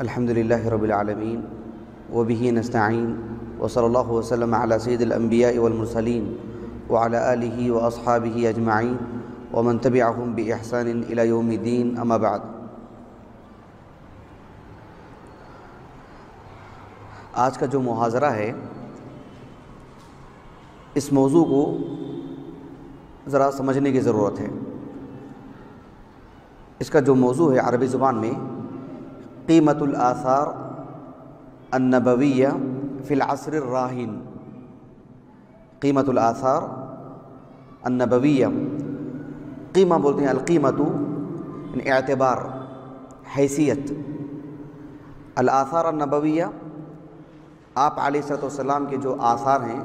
الحمد لله رب العالمين وبه نستعين وصلى الله وسلم على سيد الأنبياء والمرسلين وعلى آله وأصحابه أجمعين ومن تبعهم بإحسان إلى يوم الدين أما بعد. آج کا جو محاضرہ ہے اس موضوع کو ذرا سمجھنے کی ضرورت ہے. اس کا جو موضوع ہے عربی زبان میں قیمت الآثار النبویہ فی العصر الراہن. قیمت الآثار النبویہ، قیمہ بولتے ہیں القیمت یعنی اعتبار، حیثیت. الآثار النبویہ آپ علیہ السلام کے جو آثار ہیں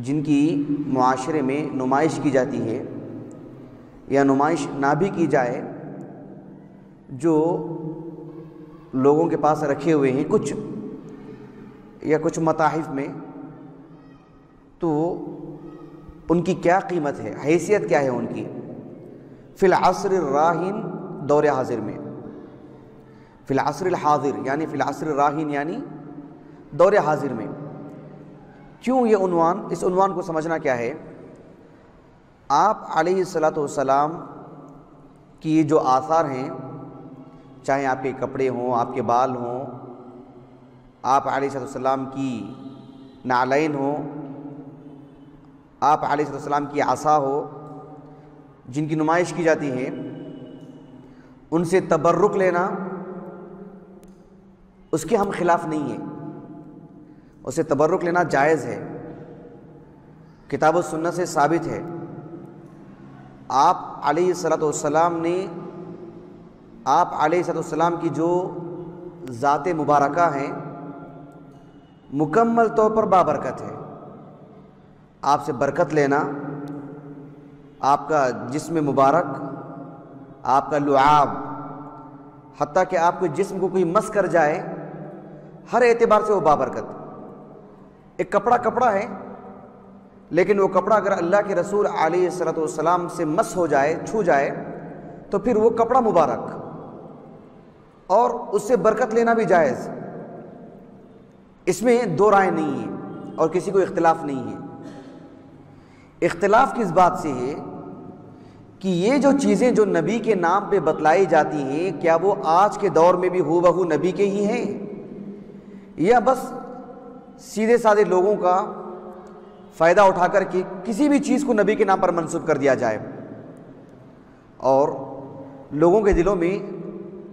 جن کی معاشرے میں نمائش کی جاتی ہے یا نمائش نہ بھی کی جائے، جو لوگوں کے پاس رکھے ہوئے ہیں کچھ متاحف میں، تو ان کی کیا قیمت ہے، حیثیت کیا ہے ان کی فی العصر الراہن، دور حاضر میں. فی العصر الحاضر یعنی فی العصر الراہن یعنی دور حاضر میں. کیوں یہ عنوان؟ اس عنوان کو سمجھنا کیا ہے. آپ علیہ السلام کی جو آثار ہیں، چاہے آپ کے کپڑے ہوں، آپ کے بال ہوں، آپ علیہ السلام کی نعلین ہوں، آپ علیہ السلام کی عصا ہو، جن کی نمائش کی جاتی ہے، ان سے تبرک لینا اس کے ہم خلاف نہیں ہیں. اسے تبرک لینا جائز ہے، کتاب و سنت سے ثابت ہے. آپ علیہ السلام نے، آپ علیہ السلام کی جو ذات مبارکہ ہیں مکمل طور پر بابرکت ہے. آپ سے برکت لینا، آپ کا جسم مبارک، آپ کا لعاب، حتیٰ کہ آپ کے جسم کو کوئی مس کر جائے، ہر اعتبار سے وہ بابرکت. ایک کپڑا ہے، لیکن وہ کپڑا اگر اللہ کے رسول علیہ السلام سے مس ہو جائے، چھو جائے، تو پھر وہ کپڑا مبارک، اور اس سے برکت لینا بھی جائز. اس میں دو رائے نہیں ہیں اور کسی کو اختلاف نہیں ہے. اختلاف کس بات سے ہے کہ یہ جو چیزیں جو نبی کے نام پہ بتلائی جاتی ہیں، کیا وہ آج کے دور میں بھی ہو بہو نبی کے ہی ہیں، یا بس سیدھے سادے لوگوں کا فائدہ اٹھا کر کے کسی بھی چیز کو نبی کے نام پر منسوب کر دیا جائے، اور لوگوں کے دلوں میں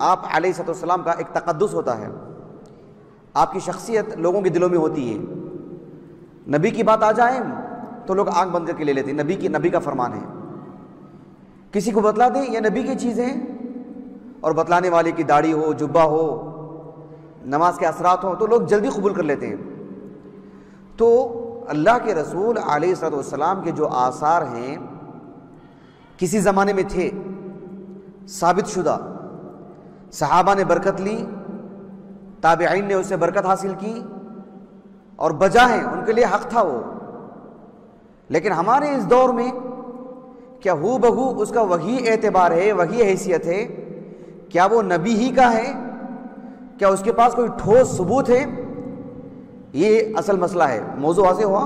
آپ علیہ السلام کا ایک تقدس ہوتا ہے، آپ کی شخصیت لوگوں کے دلوں میں ہوتی ہے. نبی کی بات آ جائے تو لوگ آنکھ بند کر کے لے لیتے ہیں، نبی کا فرمان ہے. کسی کو بتلا دیں یہ نبی کی چیز ہے، اور بتلانے والے کی داڑھی ہو، جبہ ہو، نماز کے اثرات ہوں، تو لوگ جلدی قبول کر لیتے ہیں. تو اللہ کے رسول علیہ السلام کے جو آثار ہیں کسی زمانے میں تھے، ثابت شدہ، صحابہ نے برکت لی، تابعین نے اس سے برکت حاصل کی، اور بجا ہیں، ان کے لیے حق تھا وہ. لیکن ہمارے اس دور میں کیا ہو بہو اس کا وہی اعتبار ہے، وہی حیثیت ہے؟ کیا وہ نبی ہی کا ہے؟ کیا اس کے پاس کوئی ٹھوس ثبوت ہے؟ یہ اصل مسئلہ ہے. موضوع واضح ہوا؟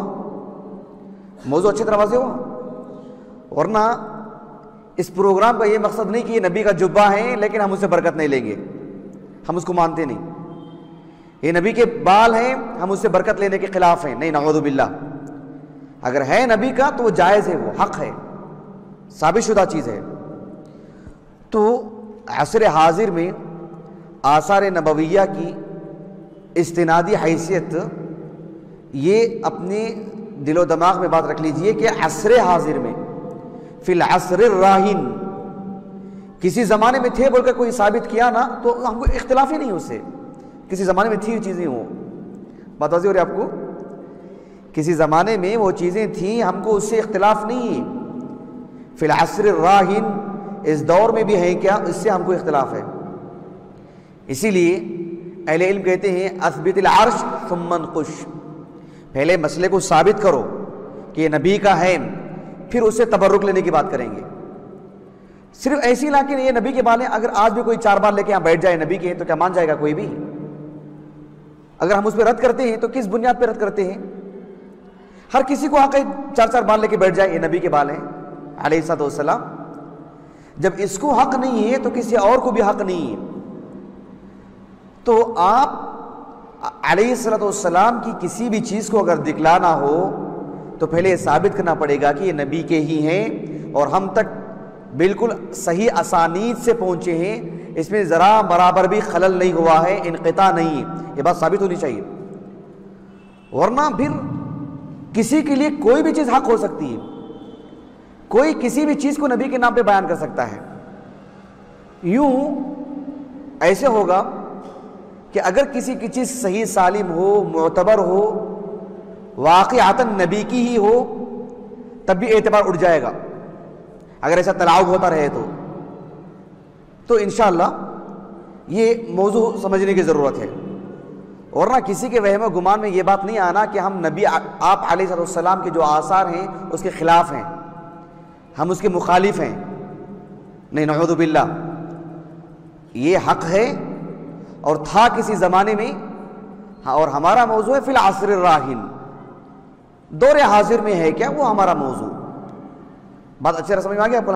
موضوع اچھی طرح واضح ہوا؟ ورنہ اس پروگرام کا یہ مقصد نہیں کہ یہ نبی کا جبہ ہے لیکن ہم اس سے برکت نہیں لیں گے، ہم اس کو مانتے نہیں. یہ نبی کے بال ہیں، ہم اس سے برکت لینے کے خلاف ہیں، نہیں، نعوذ باللہ. اگر ہے نبی کا تو وہ جائز ہے، وہ حق ہے، ثابت شدہ چیز ہے. تو عصر حاضر میں آثار نبویہ کی استنادی حیثیت، یہ اپنے دل و دماغ میں بات رکھ لیجئے کہ عصر حاضر میں فی العصر الراہن، کسی زمانے میں تھے بول کر کوئی ثابت کیا نا تو ہم کو اختلاف ہی نہیں اس سے. کسی زمانے میں تھی وہ چیزیں ہوں، بات واضح ہو رہی ہے آپ کو؟ کسی زمانے میں وہ چیزیں تھیں، ہم کو اس سے اختلاف نہیں. فی العصر الراہن، اس دور میں بھی ہے کیا، اس سے ہم کو اختلاف ہے. اسی لیے اہل علم کہتے ہیں اثبت العرش ثم انقش، پہلے مسئلے کو ثابت کرو کہ یہ نبی کا ہے، پھر اس سے تبرک لینے کی بات کریں گے. صرف ایسی لا کہ یہ نبی کے بال ہیں، اگر آج بھی کوئی 4 بال لے کے یہاں بیٹھ جائے نبی کے ہیں تو کیا مان جائے گا کوئی بھی؟ اگر ہم اس پہ رد کرتے ہیں تو کس بنیاد پہ رد کرتے ہیں؟ ہر کسی کو حق ہے 4 بال لے کے بیٹھ جائے یہ نبی کے بال ہیں علیہ الصلوۃ والسلام۔ جب اس کو حق نہیں ہے تو کسی اور کو بھی حق نہیں ہے۔ تو آپ علیہ الصلوۃ والسلام کی کسی بھی چیز کو اگر دکھلانا ہو تو پہلے یہ ثابت کرنا پڑے گا کہ یہ نبی کے ہی ہیں اور ہم تک بالکل صحیح اسانید سے پہنچے ہیں، اس میں ذرا برابر بھی خلل نہیں ہوا ہے، انقطاع نہیں ہے، یہ بات ثابت ہونی چاہیے۔ ورنہ پھر کسی کے لیے کوئی بھی چیز حق ہو سکتی ہے، کوئی کسی بھی چیز کو نبی کے نام پہ بیان کر سکتا ہے۔ یوں ایسے ہوگا کہ اگر کسی کی چیز صحیح سالم ہو، معتبر ہو، واقعتاً نبی کی ہی ہو، تب بھی اعتبار اٹھ جائے گا اگر ایسا تلاعب ہوتا رہے تو انشاءاللہ یہ موضوع سمجھنے کی ضرورت ہے۔ ورنہ کسی کے وہم و گمان میں یہ بات نہیں آنا کہ ہم نبی آپ علیہ السلام کے جو آثار ہیں اس کے خلاف ہیں، ہم اس کے مخالف ہیں، نہیں، نعوذ باللہ۔ یہ حق ہے اور تھا کسی زمانے میں، اور ہمارا موضوع ہے فی العصر الراہن، دور حاضر میں ہے کیا وہ ہمارا موضوع۔ بات اچھے طرح سمجھ میں آ گیا آپ کو؟